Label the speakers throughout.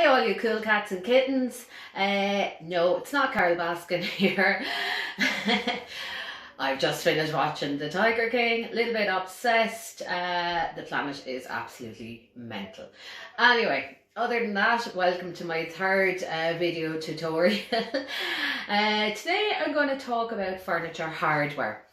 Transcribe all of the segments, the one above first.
Speaker 1: Hey all you cool cats and kittens. No, it's not Carol Baskin here. I've just finished watching The Tiger King, a little bit obsessed. The planet is absolutely mental. Anyway, other than that, welcome to my third video tutorial. Today I'm going to talk about furniture hardware.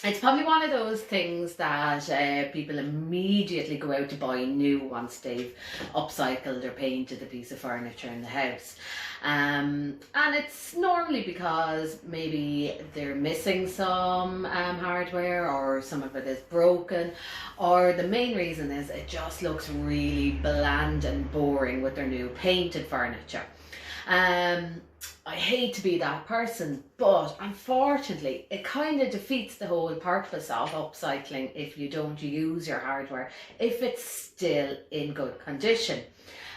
Speaker 1: It's probably one of those things that people immediately go out to buy new once they've upcycled or painted a piece of furniture in the house. And it's normally because maybe they're missing some hardware, or some of it is broken, or the main reason is it just looks really bland and boring with their new painted furniture. I hate to be that person, but unfortunately it kind of defeats the whole purpose of upcycling if you don't use your hardware if it's still in good condition.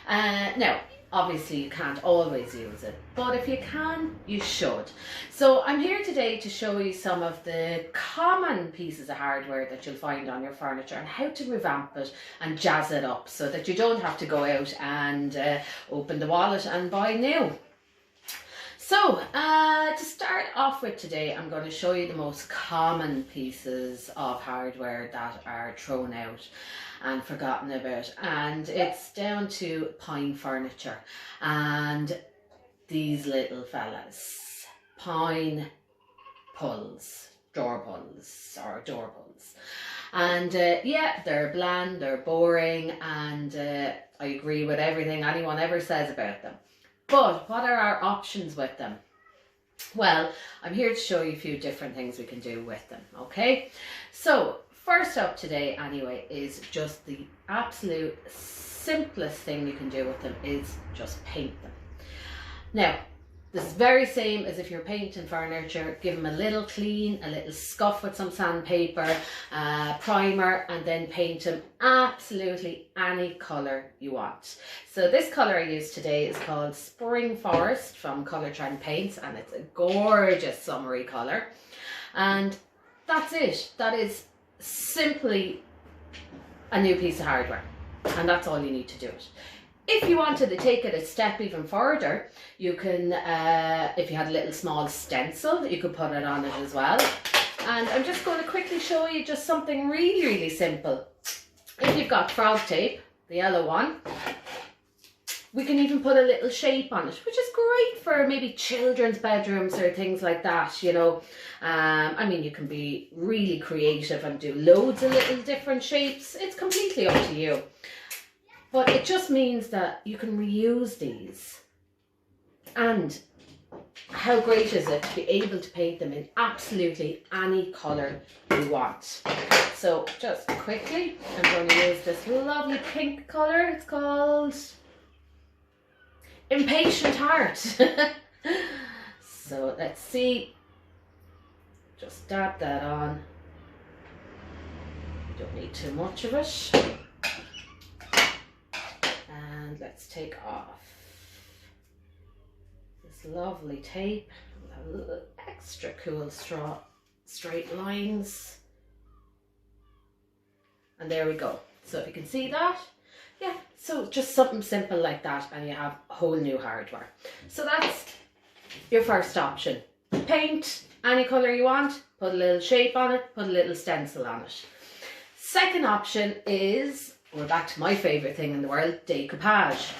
Speaker 1: Now, obviously you can't always use it, but if you can, you should. So I'm here today to show you some of the common pieces of hardware that you'll find on your furniture and how to revamp it and jazz it up so that you don't have to go out and open the wallet and buy new. So, to start off with today, I'm going to show you the most common pieces of hardware that are thrown out and forgotten about. And it's down to pine furniture and these little fellas. Pine pulls, door pulls. And yeah, they're bland, they're boring, and I agree with everything anyone ever says about them. But what are our options with them? Well, I'm here to show you a few different things we can do with them, okay? So, first up today anyway is just the absolute simplest thing you can do with them is just paint them. Now, this is very same as if you're painting furniture. Give them a little clean, a little scuff with some sandpaper, primer, and then paint them absolutely any colour you want. So this colour I used today is called Spring Forest from Colour Trend Paints, and it's a gorgeous summery colour. And that's it. That is simply a new piece of hardware, and that's all you need to do it. If you wanted to take it a step even further, you can, if you had a little small stencil, you could put it on it as well. And I'm just going to quickly show you just something really simple. If you've got frog tape, the yellow one, we can even put a little shape on it, which is great for maybe children's bedrooms or things like that, you know. I mean, you can be really creative and do loads of little different shapes. It's completely up to you. But it just means that you can reuse these. And how great is it to be able to paint them in absolutely any colour you want. So just quickly, I'm going to use this lovely pink colour. It's called Impatient Heart. So let's see. Just dab that on. You don't need too much of it. And let's take off this lovely tape. We'll have a little extra cool straight lines. And there we go. So if you can see that, yeah, so just something simple like that and you have a whole new hardware. So that's your first option. Paint any colour you want, put a little shape on it, put a little stencil on it. Second option is, we're back to my favourite thing in the world, decoupage.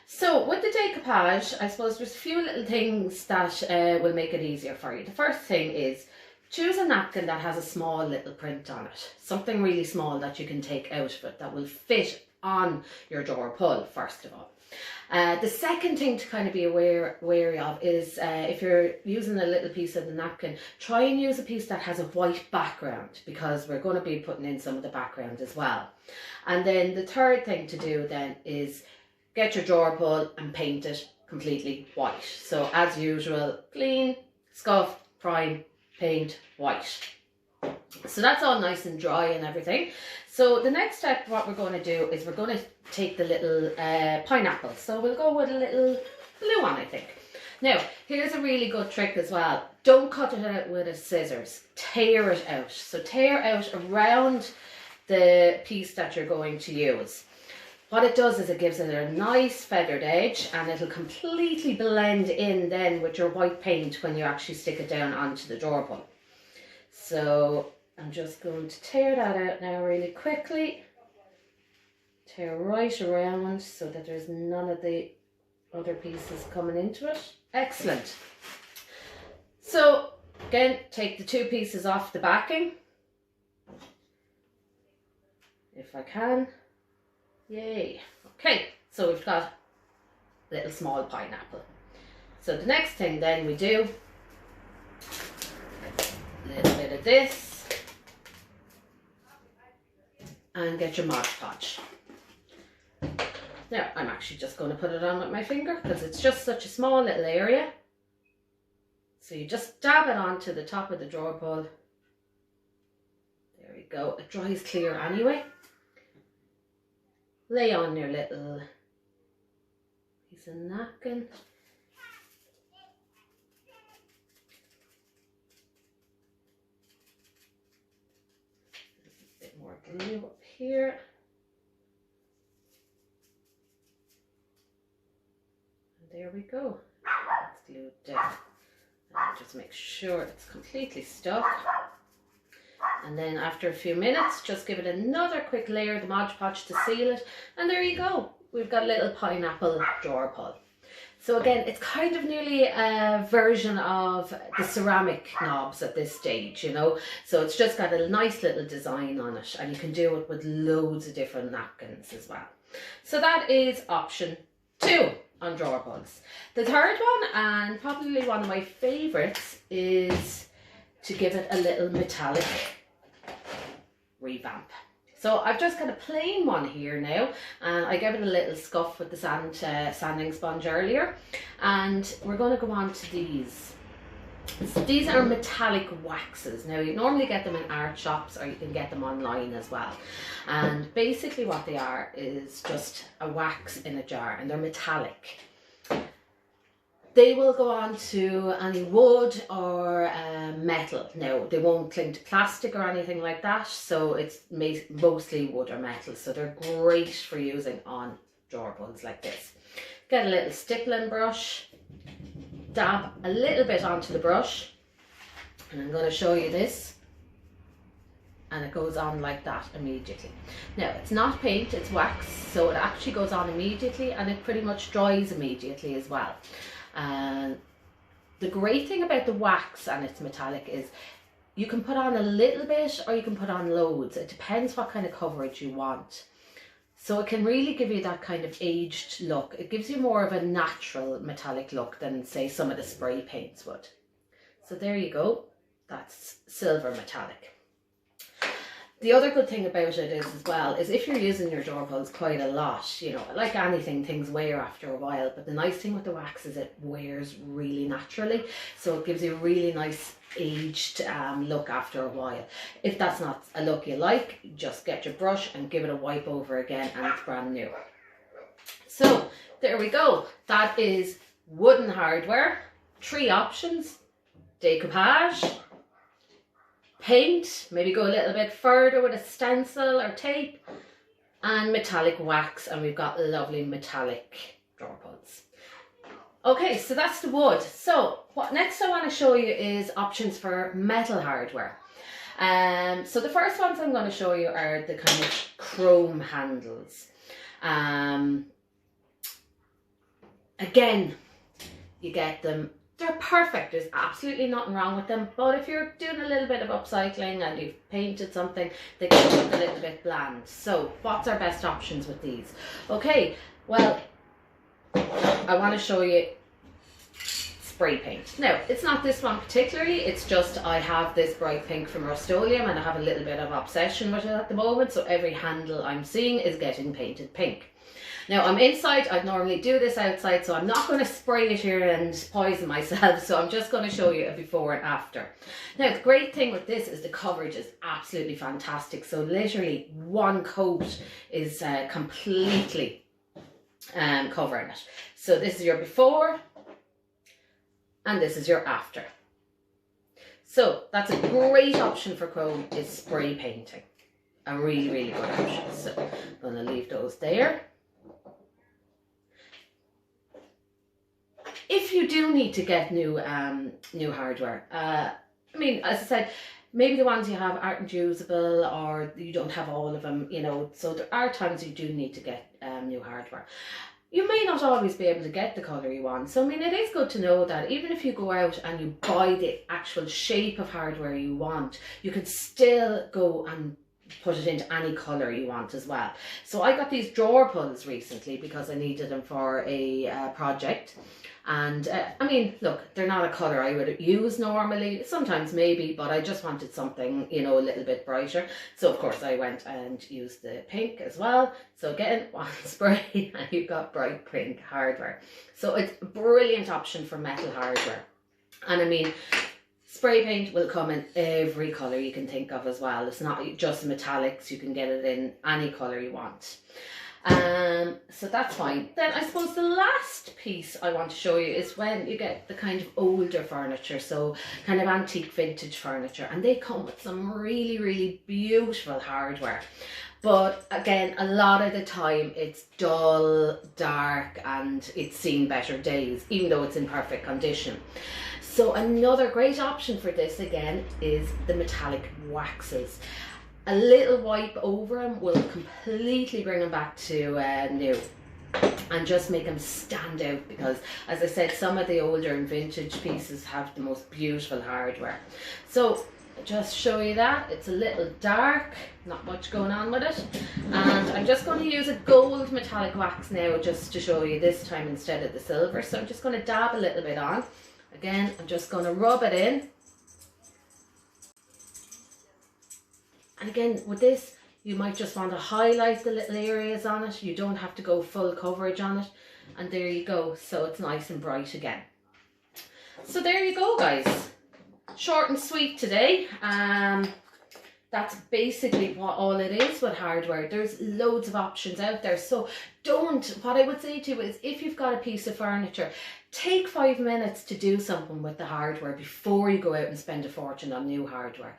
Speaker 1: So with the decoupage, I suppose there's a few little things that will make it easier for you. The first thing is choose a napkin that has a small little print on it. Something really small that you can take out of it that will fit on your door pull, first of all. The second thing to kind of be wary of is if you're using a little piece of the napkin, try and use a piece that has a white background, because we're going to be putting in some of the background as well. And then the third thing to do then is get your drawer pull and paint it completely white. So as usual, clean, scuff, prime, paint, white. So that's all nice and dry and everything. So the next step, what we're going to do is we're going to take the little pineapple. So we'll go with a little blue one, I think. Now, here's a really good trick as well. Don't cut it out with a scissors. Tear it out. So tear out around the piece that you're going to use. What it does is it gives it a nice feathered edge, and it'll completely blend in then with your white paint when you actually stick it down onto the drawer pull. So I'm just going to tear that out now really quickly. Tear right around so that there's none of the other pieces coming into it. Excellent. So again, take the two pieces off the backing, if I can. Yay. Okay, so we've got a little small pineapple. So the next thing then we do, a little bit of this, and get your Mod Podge. Now, I'm actually just going to put it on with my finger because it's just such a small little area. So you just dab it onto the top of the drawer pull. There we go. It dries clear anyway. Lay on your little piece of napkin. A bit more glue up here. And there we go. It's glued down. And just make sure it's completely stuck. And then after a few minutes, just give it another quick layer of the Mod Podge to seal it. And there you go. We've got a little pineapple drawer pull. So again, it's kind of nearly a version of the ceramic knobs at this stage, you know. So it's just got a nice little design on it. And you can do it with loads of different napkins as well. So that is option 2 on drawer pulls. The third one, and probably one of my favourites, is to give it a little metallic revamp. So I've just got a plain one here now, and I gave it a little scuff with the sanding sponge earlier, and we're going to go on to these. So these are metallic waxes. Now you normally get them in art shops, or you can get them online as well, and basically what they are is just a wax in a jar, and they're metallic. They will go on to any wood or metal. Now, they won't cling to plastic or anything like that, so it's mostly wood or metal. So they're great for using on drawer pulls like this. Get a little stippling brush, dab a little bit onto the brush, and I'm going to show you this. And it goes on like that immediately. Now, it's not paint, it's wax, so it actually goes on immediately, and it pretty much dries immediately as well. And the great thing about the wax and it's metallic is you can put on a little bit or you can put on loads. It depends what kind of coverage you want. So it can really give you that kind of aged look. It gives you more of a natural metallic look than, say, some of the spray paints would. So there you go. That's silver metallic. The other good thing about it is as well, is if you're using your drawer pulls quite a lot, you know, like anything, things wear after a while, but the nice thing with the wax is it wears really naturally. So it gives you a really nice aged look after a while. If that's not a look you like, just get your brush and give it a wipe over again, and it's brand new. So there we go. That is wooden hardware. 3 options: decoupage, paint, maybe go a little bit further with a stencil or tape, and metallic wax, and we've got lovely metallic drawer pulls. Okay, so that's the wood. So what next I want to show you is options for metal hardware. So the first ones I'm going to show you are the kind of chrome handles. Again, you get them. They're perfect, there's absolutely nothing wrong with them, but if you're doing a little bit of upcycling and you've painted something, they can look a little bit bland. So what's our best options with these? Okay, well, I want to show you spray paint. Now, it's not this one particularly, it's just I have this bright pink from Rust-Oleum and I have a little bit of obsession with it at the moment, so every handle I'm seeing is getting painted pink. Now, I'm inside, I'd normally do this outside, so I'm not going to spray it here and poison myself, so I'm just going to show you a before and after. Now, the great thing with this is the coverage is absolutely fantastic, so literally one coat is completely covering it. So this is your before, and this is your after. So that's a great option for chrome, is spray painting. A really, really good option. So I'm going to leave those there. If you do need to get new new hardware, I mean, as I said, maybe the ones you have aren't usable, or you don't have all of them, you know, so there are times you do need to get new hardware. You may not always be able to get the colour you want, so I mean, it is good to know that even if you go out and you buy the actual shape of hardware you want, you can still go and put it into any colour you want as well. So I got these drawer pulls recently because I needed them for a project. And I mean, look, they're not a colour I would use normally, sometimes maybe, but I just wanted something, you know, a little bit brighter. So of course I went and used the pink as well. So again, one spray and you've got bright pink hardware. So it's a brilliant option for metal hardware. And I mean, spray paint will come in every colour you can think of as well. It's not just metallics, you can get it in any colour you want. So that's fine. Then I suppose the last piece I want to show you is when you get the kind of older furniture, so kind of antique vintage furniture, and they come with some really, really beautiful hardware. But again, a lot of the time it's dull, dark, and it's seen better days, even though it's in perfect condition. So another great option for this again is the metallic waxes. A little wipe over them will completely bring them back to new and just make them stand out, because as I said, some of the older and vintage pieces have the most beautiful hardware. So just show you that. It's a little dark, not much going on with it, and I'm just going to use a gold metallic wax now just to show you this time instead of the silver. So I'm just going to dab a little bit on. Again, I'm just going to rub it in. And again, with this, you might just want to highlight the little areas on it. You don't have to go full coverage on it. And there you go. So it's nice and bright again. So there you go, guys. Short and sweet today. That's basically what all it is with hardware. There's loads of options out there. So what I would say to you is, if you've got a piece of furniture, take 5 minutes to do something with the hardware before you go out and spend a fortune on new hardware.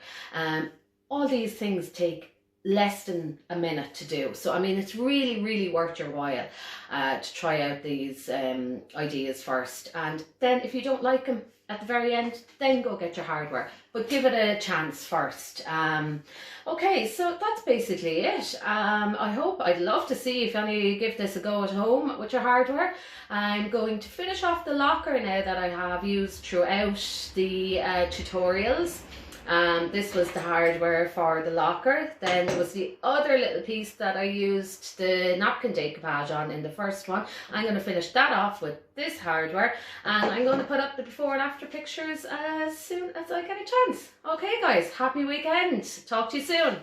Speaker 1: All these things take less than a minute to do. So I mean, it's really, really worth your while to try out these ideas first. And then if you don't like them at the very end, then go get your hardware. But give it a chance first. Okay, so that's basically it. I'd love to see if any of you give this a go at home with your hardware. I'm going to finish off the locker now that I have used throughout the tutorials. This was the hardware for the locker. Then there was the other little piece that I used the napkin decoupage on in the first one. I'm going to finish that off with this hardware, and I'm going to put up the before and after pictures as soon as I get a chance. Okay guys, happy weekend. Talk to you soon.